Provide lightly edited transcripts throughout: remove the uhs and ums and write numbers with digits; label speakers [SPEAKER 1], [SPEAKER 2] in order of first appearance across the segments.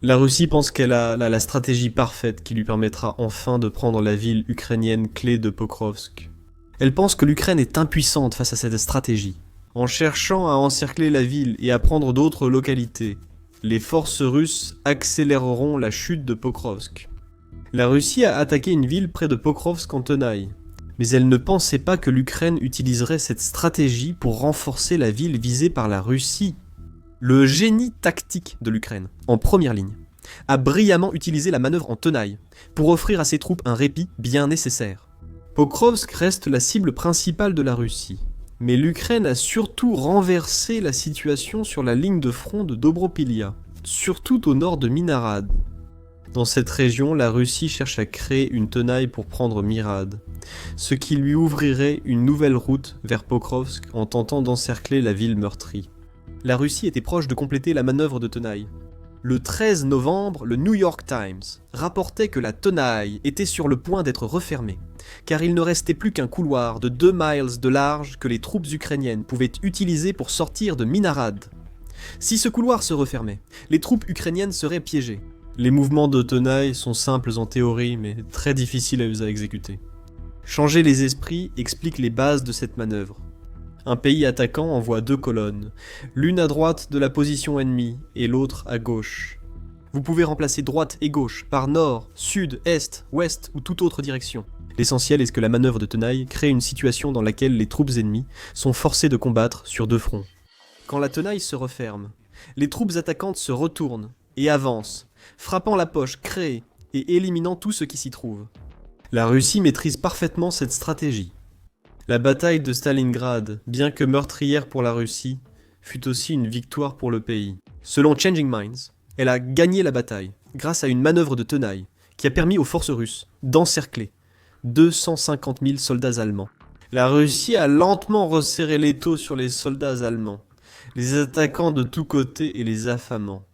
[SPEAKER 1] La Russie pense qu'elle a la stratégie parfaite qui lui permettra enfin de prendre la ville ukrainienne clé de Pokrovsk. Elle pense que l'Ukraine est impuissante face à cette stratégie. En cherchant à encercler la ville et à prendre d'autres localités, les forces russes accéléreront la chute de Pokrovsk. La Russie a attaqué une ville près de Pokrovsk en tenaille, mais elle ne pensait pas que l'Ukraine utiliserait cette stratégie pour renforcer la ville visée par la Russie. Le génie tactique de l'Ukraine, en première ligne, a brillamment utilisé la manœuvre en tenaille pour offrir à ses troupes un répit bien nécessaire. Pokrovsk reste la cible principale de la Russie, mais l'Ukraine a surtout renversé la situation sur la ligne de front de Dobropilia, surtout au nord de Minarad. Dans cette région, la Russie cherche à créer une tenaille pour prendre Mirad, ce qui lui ouvrirait une nouvelle route vers Pokrovsk en tentant d'encercler la ville meurtrie. La Russie était proche de compléter la manœuvre de tenaille. Le 13 novembre, le New York Times rapportait que la tenaille était sur le point d'être refermée, car il ne restait plus qu'un couloir de 2 miles de large que les troupes ukrainiennes pouvaient utiliser pour sortir de Minarad. Si ce couloir se refermait, les troupes ukrainiennes seraient piégées. Les mouvements de tenaille sont simples en théorie, mais très difficiles à exécuter. Changer les esprits explique les bases de cette manœuvre. Un pays attaquant envoie 2 colonnes, l'une à droite de la position ennemie et l'autre à gauche. Vous pouvez remplacer droite et gauche par nord, sud, est, ouest ou toute autre direction. L'essentiel est que la manœuvre de tenaille crée une situation dans laquelle les troupes ennemies sont forcées de combattre sur 2 fronts. Quand la tenaille se referme, les troupes attaquantes se retournent et avancent, frappant la poche créée et éliminant tout ce qui s'y trouve. La Russie maîtrise parfaitement cette stratégie. La bataille de Stalingrad, bien que meurtrière pour la Russie, fut aussi une victoire pour le pays. Selon Changing Minds, elle a gagné la bataille grâce à une manœuvre de tenaille qui a permis aux forces russes d'encercler 250 000 soldats allemands. La Russie a lentement resserré l'étau sur les soldats allemands, les attaquant de tous côtés et les affamant.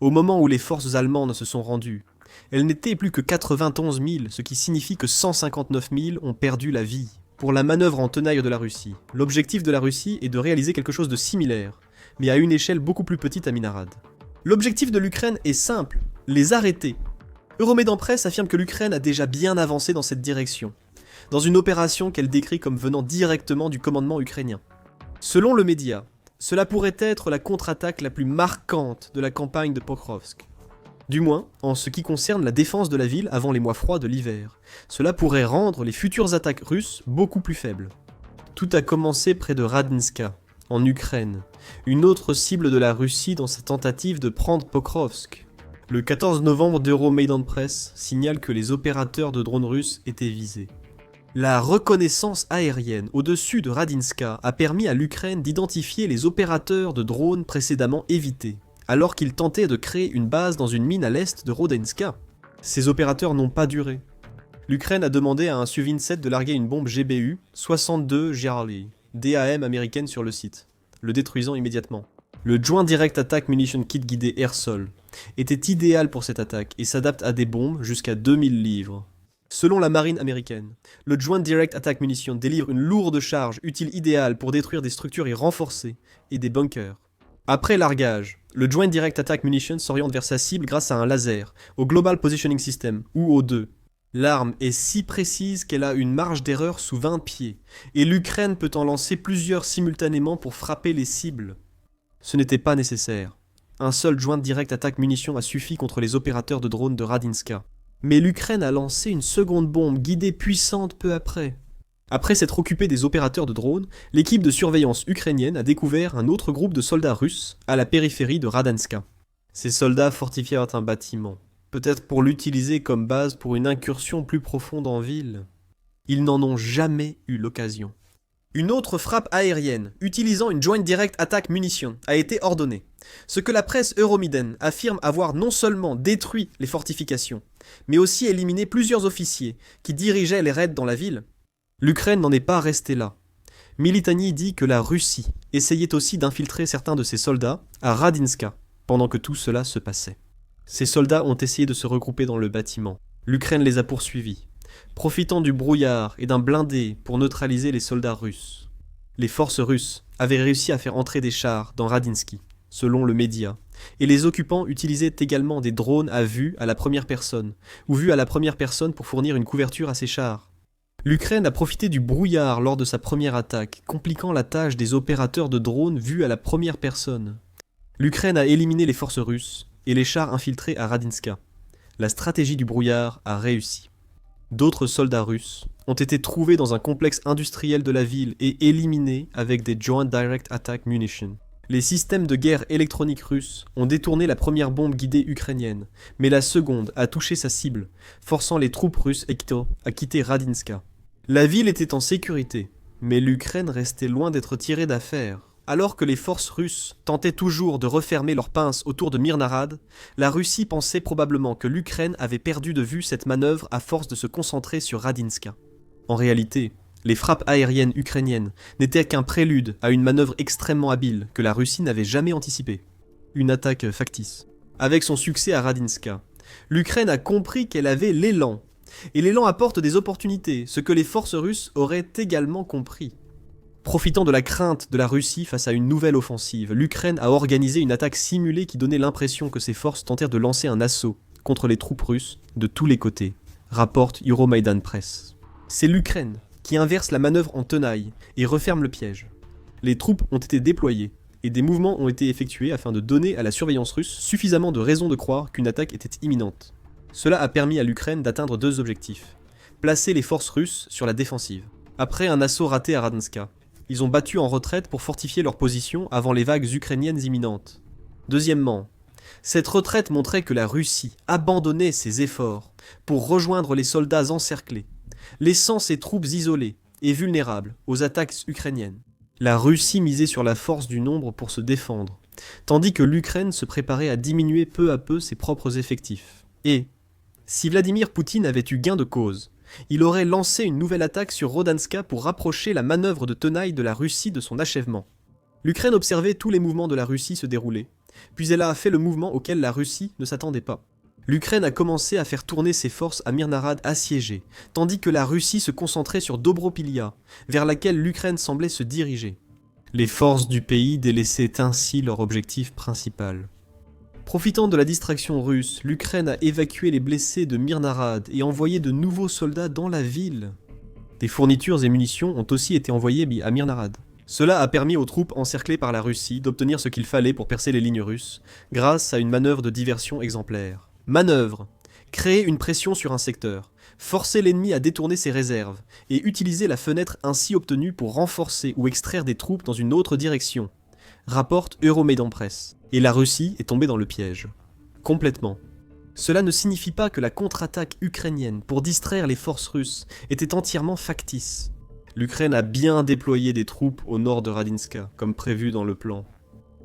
[SPEAKER 1] Au moment où les forces allemandes se sont rendues, elles n'étaient plus que 91 000, ce qui signifie que 159 000 ont perdu la vie. Pour la manœuvre en tenaille de la Russie, l'objectif de la Russie est de réaliser quelque chose de similaire, mais à une échelle beaucoup plus petite à Minarad. L'objectif de l'Ukraine est simple, les arrêter. Euromaidan Press affirme que l'Ukraine a déjà bien avancé dans cette direction, dans une opération qu'elle décrit comme venant directement du commandement ukrainien. Selon le média, cela pourrait être la contre-attaque la plus marquante de la campagne de Pokrovsk. Du moins, en ce qui concerne la défense de la ville avant les mois froids de l'hiver. Cela pourrait rendre les futures attaques russes beaucoup plus faibles. Tout a commencé près de Radinska, en Ukraine, une autre cible de la Russie dans sa tentative de prendre Pokrovsk. Le 14 novembre d'Euromaidan Press signale que les opérateurs de drones russes étaient visés. La reconnaissance aérienne au-dessus de Radinska a permis à l'Ukraine d'identifier les opérateurs de drones précédemment évités, alors qu'ils tentaient de créer une base dans une mine à l'est de Rodenska. Ces opérateurs n'ont pas duré. L'Ukraine a demandé à un Su-27 de larguer une bombe GBU 62 Charlie, DAM américaine sur le site, le détruisant immédiatement. Le Joint Direct Attack Munition Kit guidé air-sol était idéal pour cette attaque et s'adapte à des bombes jusqu'à 2000 livres. Selon la marine américaine, le Joint Direct Attack Munition délivre une lourde charge utile idéale pour détruire des structures renforcées et des bunkers. Après largage, le Joint Direct Attack Munition s'oriente vers sa cible grâce à un laser, au Global Positioning System, ou au 2. L'arme est si précise qu'elle a une marge d'erreur sous 20 pieds, et l'Ukraine peut en lancer plusieurs simultanément pour frapper les cibles. Ce n'était pas nécessaire. Un seul Joint Direct Attack Munition a suffi contre les opérateurs de drones de Radinska. Mais l'Ukraine a lancé une seconde bombe guidée puissante peu après. Après s'être occupé des opérateurs de drones, l'équipe de surveillance ukrainienne a découvert un autre groupe de soldats russes à la périphérie de Radanska. Ces soldats fortifièrent un bâtiment, peut-être pour l'utiliser comme base pour une incursion plus profonde en ville. Ils n'en ont jamais eu l'occasion. Une autre frappe aérienne, utilisant une Joint Direct Attack Munition, a été ordonnée. Ce que la presse Euromaidan affirme avoir non seulement détruit les fortifications, mais aussi éliminé plusieurs officiers qui dirigeaient les raids dans la ville. L'Ukraine n'en est pas restée là. Militani dit que la Russie essayait aussi d'infiltrer certains de ses soldats à Radinska, pendant que tout cela se passait. Ces soldats ont essayé de se regrouper dans le bâtiment. L'Ukraine les a poursuivis, profitant du brouillard et d'un blindé pour neutraliser les soldats russes. Les forces russes avaient réussi à faire entrer des chars dans Radinsky, selon le média, et les occupants utilisaient également des drones à vue à la première personne, ou vue à la première personne pour fournir une couverture à ses chars. L'Ukraine a profité du brouillard lors de sa première attaque, compliquant la tâche des opérateurs de drones vus à la première personne. L'Ukraine a éliminé les forces russes et les chars infiltrés à Radinska. La stratégie du brouillard a réussi. D'autres soldats russes ont été trouvés dans un complexe industriel de la ville et éliminés avec des Joint Direct Attack Munitions. Les systèmes de guerre électroniques russes ont détourné la première bombe guidée ukrainienne, mais la seconde a touché sa cible, forçant les troupes russes à quitter Radinska. La ville était en sécurité, mais l'Ukraine restait loin d'être tirée d'affaire. Alors que les forces russes tentaient toujours de refermer leurs pinces autour de Mirnarad, la Russie pensait probablement que l'Ukraine avait perdu de vue cette manœuvre à force de se concentrer sur Radinska. En réalité, les frappes aériennes ukrainiennes n'étaient qu'un prélude à une manœuvre extrêmement habile que la Russie n'avait jamais anticipée. Une attaque factice. Avec son succès à Radinska, l'Ukraine a compris qu'elle avait l'élan. Et l'élan apporte des opportunités, ce que les forces russes auraient également compris. Profitant de la crainte de la Russie face à une nouvelle offensive, l'Ukraine a organisé une attaque simulée qui donnait l'impression que ses forces tentèrent de lancer un assaut contre les troupes russes de tous les côtés, rapporte Euromaidan Press. C'est l'Ukraine qui inverse la manœuvre en tenaille et referme le piège. Les troupes ont été déployées et des mouvements ont été effectués afin de donner à la surveillance russe suffisamment de raisons de croire qu'une attaque était imminente. Cela a permis à l'Ukraine d'atteindre deux objectifs. Placer les forces russes sur la défensive. Après un assaut raté à Radinska, ils ont battu en retraite pour fortifier leur position avant les vagues ukrainiennes imminentes. Deuxièmement, cette retraite montrait que la Russie abandonnait ses efforts pour rejoindre les soldats encerclés, laissant ses troupes isolées et vulnérables aux attaques ukrainiennes. La Russie misait sur la force du nombre pour se défendre, tandis que l'Ukraine se préparait à diminuer peu à peu ses propres effectifs. Et, si Vladimir Poutine avait eu gain de cause, il aurait lancé une nouvelle attaque sur Rodanska pour rapprocher la manœuvre de tenaille de la Russie de son achèvement. L'Ukraine observait tous les mouvements de la Russie se dérouler, puis elle a fait le mouvement auquel la Russie ne s'attendait pas. L'Ukraine a commencé à faire tourner ses forces à Mirnarad assiégé, tandis que la Russie se concentrait sur Dobropilia, vers laquelle l'Ukraine semblait se diriger. Les forces du pays délaissaient ainsi leur objectif principal. Profitant de la distraction russe, l'Ukraine a évacué les blessés de Mirnarad et envoyé de nouveaux soldats dans la ville. Des fournitures et munitions ont aussi été envoyées à Mirnarad. Cela a permis aux troupes encerclées par la Russie d'obtenir ce qu'il fallait pour percer les lignes russes, grâce à une manœuvre de diversion exemplaire. Manœuvre. Créer une pression sur un secteur, forcer l'ennemi à détourner ses réserves, et utiliser la fenêtre ainsi obtenue pour renforcer ou extraire des troupes dans une autre direction, rapporte Euromaidan Press. Et la Russie est tombée dans le piège. Complètement. Cela ne signifie pas que la contre-attaque ukrainienne pour distraire les forces russes était entièrement factice. L'Ukraine a bien déployé des troupes au nord de Radinska, comme prévu dans le plan.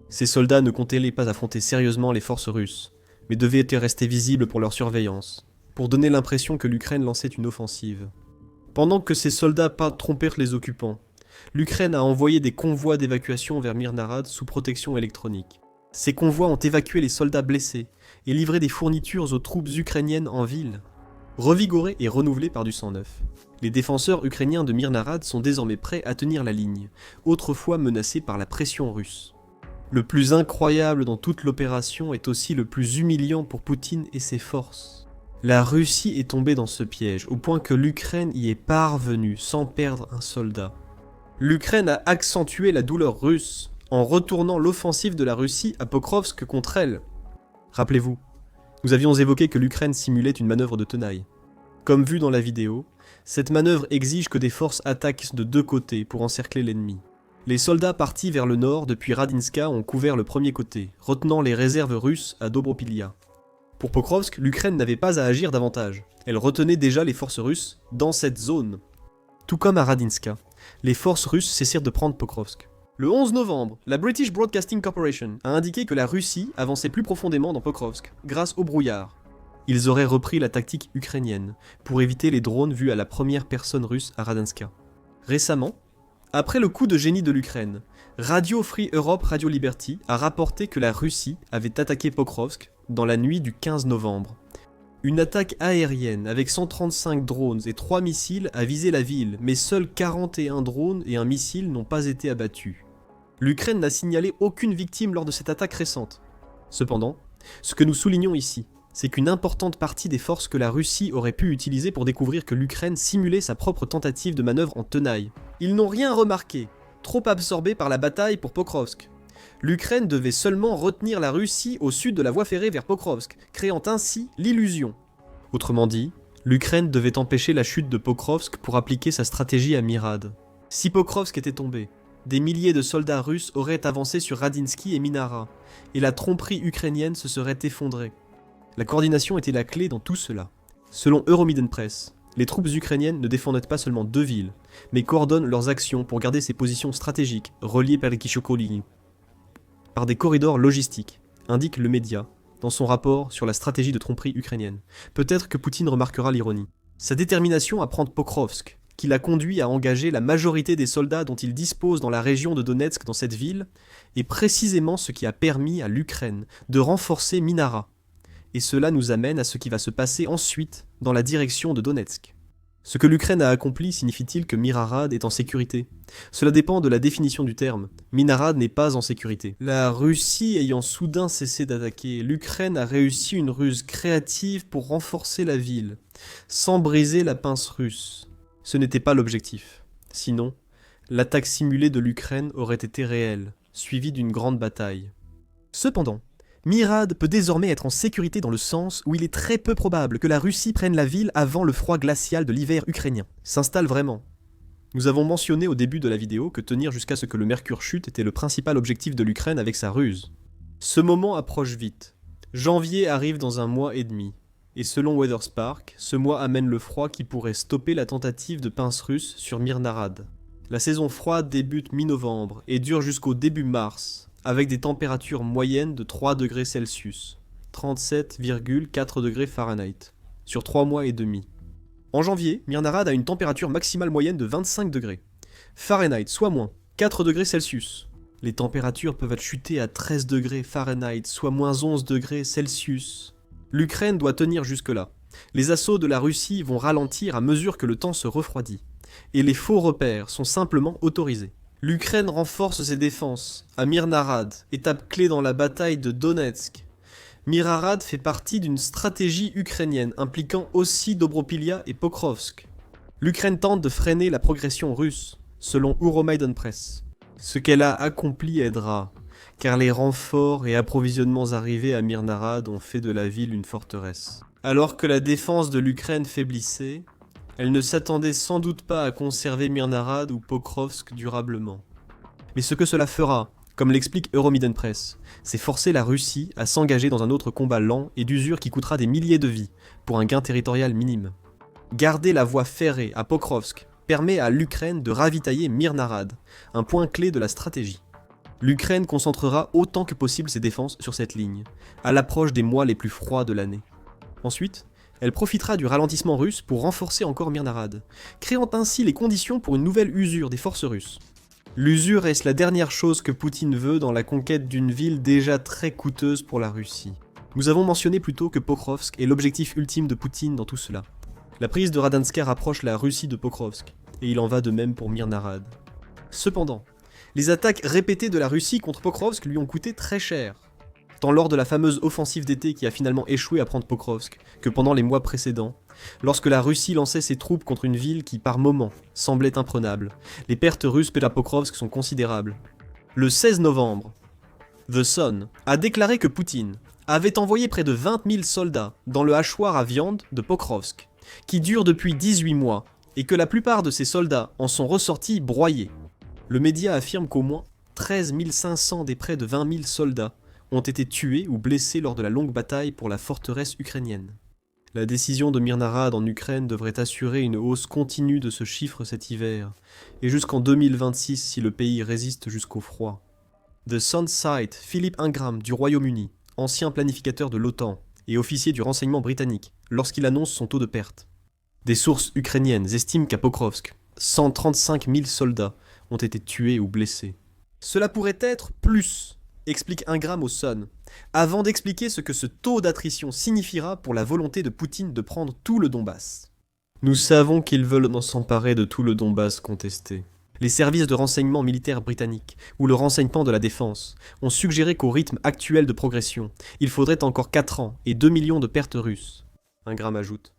[SPEAKER 1] Ces soldats ne comptaient pas affronter sérieusement les forces russes, mais devaient rester visibles pour leur surveillance, pour donner l'impression que l'Ukraine lançait une offensive. Pendant que ces soldats trompèrent les occupants, l'Ukraine a envoyé des convois d'évacuation vers Mirnarad sous protection électronique. Ces convois ont évacué les soldats blessés et livré des fournitures aux troupes ukrainiennes en ville. Revigorés et renouvelés par du sang neuf, les défenseurs ukrainiens de Mirnarad sont désormais prêts à tenir la ligne, autrefois menacés par la pression russe. Le plus incroyable dans toute l'opération est aussi le plus humiliant pour Poutine et ses forces. La Russie est tombée dans ce piège, au point que l'Ukraine y est parvenue sans perdre un soldat. L'Ukraine a accentué la douleur russe en retournant l'offensive de la Russie à Pokrovsk contre elle. Rappelez-vous, nous avions évoqué que l'Ukraine simulait une manœuvre de tenaille. Comme vu dans la vidéo, cette manœuvre exige que des forces attaquent de deux côtés pour encercler l'ennemi. Les soldats partis vers le nord depuis Radinska ont couvert le premier côté, retenant les réserves russes à Dobropilia. Pour Pokrovsk, l'Ukraine n'avait pas à agir davantage. Elle retenait déjà les forces russes dans cette zone. Tout comme à Radinska, les forces russes cessèrent de prendre Pokrovsk. Le 11 novembre, la British Broadcasting Corporation a indiqué que la Russie avançait plus profondément dans Pokrovsk, grâce au brouillard. Ils auraient repris la tactique ukrainienne, pour éviter les drones vus à la première personne russe à Radinska. Récemment, après le coup de génie de l'Ukraine, Radio Free Europe Radio Liberty a rapporté que la Russie avait attaqué Pokrovsk dans la nuit du 15 novembre. Une attaque aérienne avec 135 drones et 3 missiles a visé la ville, mais seuls 41 drones et un missile n'ont pas été abattus. L'Ukraine n'a signalé aucune victime lors de cette attaque récente. Cependant, ce que nous soulignons ici, c'est qu'une importante partie des forces que la Russie aurait pu utiliser pour découvrir que l'Ukraine simulait sa propre tentative de manœuvre en tenaille. Ils n'ont rien remarqué, trop absorbés par la bataille pour Pokrovsk. L'Ukraine devait seulement retenir la Russie au sud de la voie ferrée vers Pokrovsk, créant ainsi l'illusion. Autrement dit, l'Ukraine devait empêcher la chute de Pokrovsk pour appliquer sa stratégie à Mirad. Si Pokrovsk était tombé, des milliers de soldats russes auraient avancé sur Radinsky et Minara, et la tromperie ukrainienne se serait effondrée. La coordination était la clé dans tout cela. Selon Euromiden Press, les troupes ukrainiennes ne défendaient pas seulement 2 villes, mais coordonnent leurs actions pour garder ces positions stratégiques reliées par les Kishokolini, par des corridors logistiques, indique le média, dans son rapport sur la stratégie de tromperie ukrainienne. Peut-être que Poutine remarquera l'ironie. Sa détermination à prendre Pokrovsk, qui l'a conduit à engager la majorité des soldats dont il dispose dans la région de Donetsk dans cette ville, est précisément ce qui a permis à l'Ukraine de renforcer Minara. Et cela nous amène à ce qui va se passer ensuite dans la direction de Donetsk. Ce que l'Ukraine a accompli signifie-t-il que Mirarad est en sécurité? Cela dépend de la définition du terme. Minarad n'est pas en sécurité. La Russie ayant soudain cessé d'attaquer, l'Ukraine a réussi une ruse créative pour renforcer la ville, sans briser la pince russe. Ce n'était pas l'objectif. Sinon, l'attaque simulée de l'Ukraine aurait été réelle, suivie d'une grande bataille. Cependant, Mirad peut désormais être en sécurité dans le sens où il est très peu probable que la Russie prenne la ville avant le froid glacial de l'hiver ukrainien. S'installe vraiment. Nous avons mentionné au début de la vidéo que tenir jusqu'à ce que le mercure chute était le principal objectif de l'Ukraine avec sa ruse. Ce moment approche vite. Janvier arrive dans 1 mois et demi. Et selon Weatherspark, ce mois amène le froid qui pourrait stopper la tentative de pince russe sur Mirnarad. La saison froide débute mi-novembre et dure jusqu'au début mars, avec des températures moyennes de 3 degrés Celsius, 37,4 degrés Fahrenheit, sur 3 mois et demi. En janvier, Mirnarad a une température maximale moyenne de 25 degrés Fahrenheit, soit moins, 4 degrés Celsius. Les températures peuvent chuter à 13 degrés Fahrenheit, soit moins 11 degrés Celsius. L'Ukraine doit tenir jusque-là. Les assauts de la Russie vont ralentir à mesure que le temps se refroidit, et les faux repères sont simplement autorisés. L'Ukraine renforce ses défenses à Mirnarad, étape clé dans la bataille de Donetsk. Mirarad fait partie d'une stratégie ukrainienne impliquant aussi Dobropilia et Pokrovsk. L'Ukraine tente de freiner la progression russe, selon Euromaidan Press. Ce qu'elle a accompli aidera, car les renforts et approvisionnements arrivés à Mirnarad ont fait de la ville une forteresse. Alors que la défense de l'Ukraine faiblissait, elle ne s'attendait sans doute pas à conserver Mirnarad ou Pokrovsk durablement. Mais ce que cela fera, comme l'explique Euromiden Press, c'est forcer la Russie à s'engager dans un autre combat lent et d'usure qui coûtera des milliers de vies, pour un gain territorial minime. Garder la voie ferrée à Pokrovsk permet à l'Ukraine de ravitailler Mirnarad, un point clé de la stratégie. L'Ukraine concentrera autant que possible ses défenses sur cette ligne, à l'approche des mois les plus froids de l'année. Ensuite, elle profitera du ralentissement russe pour renforcer encore Mirnarad, créant ainsi les conditions pour une nouvelle usure des forces russes. L'usure est la dernière chose que Poutine veut dans la conquête d'une ville déjà très coûteuse pour la Russie. Nous avons mentionné plus tôt que Pokrovsk est l'objectif ultime de Poutine dans tout cela. La prise de Radanska rapproche la Russie de Pokrovsk, et il en va de même pour Mirnarad. Cependant, les attaques répétées de la Russie contre Pokrovsk lui ont coûté très cher, tant lors de la fameuse offensive d'été qui a finalement échoué à prendre Pokrovsk, que pendant les mois précédents, lorsque la Russie lançait ses troupes contre une ville qui, par moments, semblait imprenable. Les pertes russes à Pokrovsk sont considérables. Le 16 novembre, The Sun a déclaré que Poutine avait envoyé près de 20 000 soldats dans le hachoir à viande de Pokrovsk, qui dure depuis 18 mois, et que la plupart de ces soldats en sont ressortis broyés. Le média affirme qu'au moins 13 500 des près de 20 000 soldats ont été tués ou blessés lors de la longue bataille pour la forteresse ukrainienne. La décision de Mirnarad en Ukraine devrait assurer une hausse continue de ce chiffre cet hiver, et jusqu'en 2026 si le pays résiste jusqu'au froid. The Sun cite Philip Ingram du Royaume-Uni, ancien planificateur de l'OTAN et officier du renseignement britannique, lorsqu'il annonce son taux de perte. Des sources ukrainiennes estiment qu'à Pokrovsk, 135 000 soldats ont été tués ou blessés. Cela pourrait être plus, explique Ingram au Sun, avant d'expliquer ce que ce taux d'attrition signifiera pour la volonté de Poutine de prendre tout le Donbass. Nous savons qu'ils veulent s'emparer de tout le Donbass contesté. Les services de renseignement militaire britanniques, ou le renseignement de la défense, ont suggéré qu'au rythme actuel de progression, il faudrait encore 4 ans et 2 millions de pertes russes. Un gramme ajoute.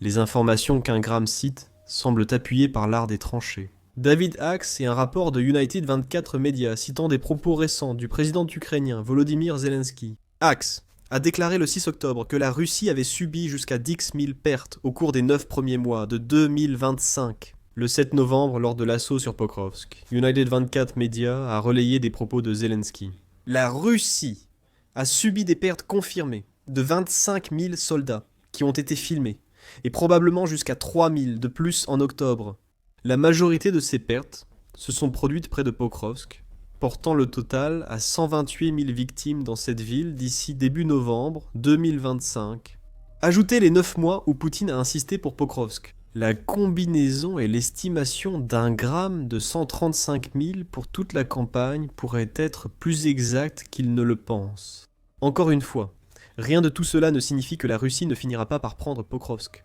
[SPEAKER 1] Les informations qu'un gramme cite semblent appuyées par l'art des tranchées. David Axe et un rapport de United 24 Media citant des propos récents du président ukrainien Volodymyr Zelensky. Axe a déclaré le 6 octobre que la Russie avait subi jusqu'à 10 000 pertes au cours des 9 premiers mois de 2025. Le 7 novembre, lors de l'assaut sur Pokrovsk, United 24 Media a relayé des propos de Zelensky. La Russie a subi des pertes confirmées de 25 000 soldats qui ont été filmés, et probablement jusqu'à 3 000 de plus en octobre. La majorité de ces pertes se sont produites près de Pokrovsk, portant le total à 128 000 victimes dans cette ville d'ici début novembre 2025. Ajoutez les 9 mois où Poutine a insisté pour Pokrovsk. La combinaison et l'estimation d'un gramme de 135 000 pour toute la campagne pourrait être plus exacte qu'il ne le pense. Encore une fois, rien de tout cela ne signifie que la Russie ne finira pas par prendre Pokrovsk.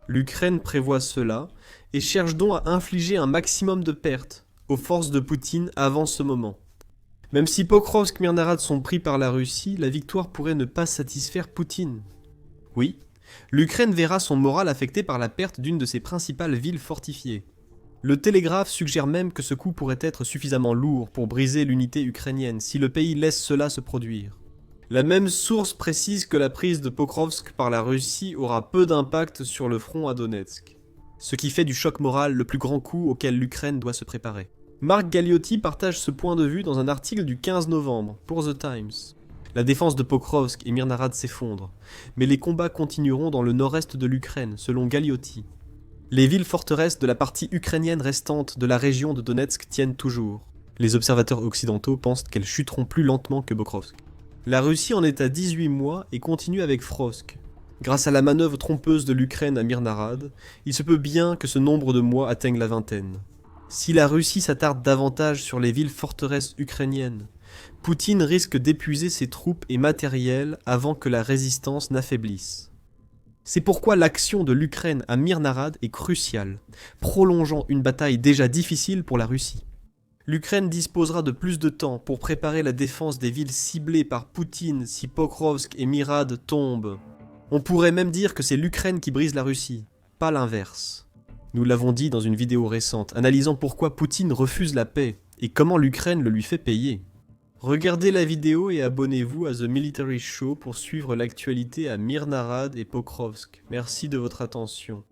[SPEAKER 1] L'Ukraine prévoit cela et cherche donc à infliger un maximum de pertes aux forces de Poutine avant ce moment. Même si Pokrovsk et Mirnarad sont pris par la Russie, la victoire pourrait ne pas satisfaire Poutine. Oui, l'Ukraine verra son moral affecté par la perte d'une de ses principales villes fortifiées. Le Télégraphe suggère même que ce coup pourrait être suffisamment lourd pour briser l'unité ukrainienne si le pays laisse cela se produire. La même source précise que la prise de Pokrovsk par la Russie aura peu d'impact sur le front à Donetsk, ce qui fait du choc moral le plus grand coup auquel l'Ukraine doit se préparer. Marc Galliotti partage ce point de vue dans un article du 15 novembre pour The Times. La défense de Pokrovsk et Mirnarad s'effondre, mais les combats continueront dans le nord-est de l'Ukraine, selon Galliotti. Les villes forteresses de la partie ukrainienne restante de la région de Donetsk tiennent toujours. Les observateurs occidentaux pensent qu'elles chuteront plus lentement que Pokrovsk. La Russie en est à 18 mois et continue avec Frosk. Grâce à la manœuvre trompeuse de l'Ukraine à Mirnarad, il se peut bien que ce nombre de mois atteigne la vingtaine. Si la Russie s'attarde davantage sur les villes forteresses ukrainiennes, Poutine risque d'épuiser ses troupes et matériels avant que la résistance n'affaiblisse. C'est pourquoi l'action de l'Ukraine à Mirnarad est cruciale, prolongeant une bataille déjà difficile pour la Russie. L'Ukraine disposera de plus de temps pour préparer la défense des villes ciblées par Poutine si Pokrovsk et Mirad tombent. On pourrait même dire que c'est l'Ukraine qui brise la Russie, pas l'inverse. Nous l'avons dit dans une vidéo récente, analysant pourquoi Poutine refuse la paix et comment l'Ukraine le lui fait payer. Regardez la vidéo et abonnez-vous à The Military Show pour suivre l'actualité à Mirnarad et Pokrovsk. Merci de votre attention.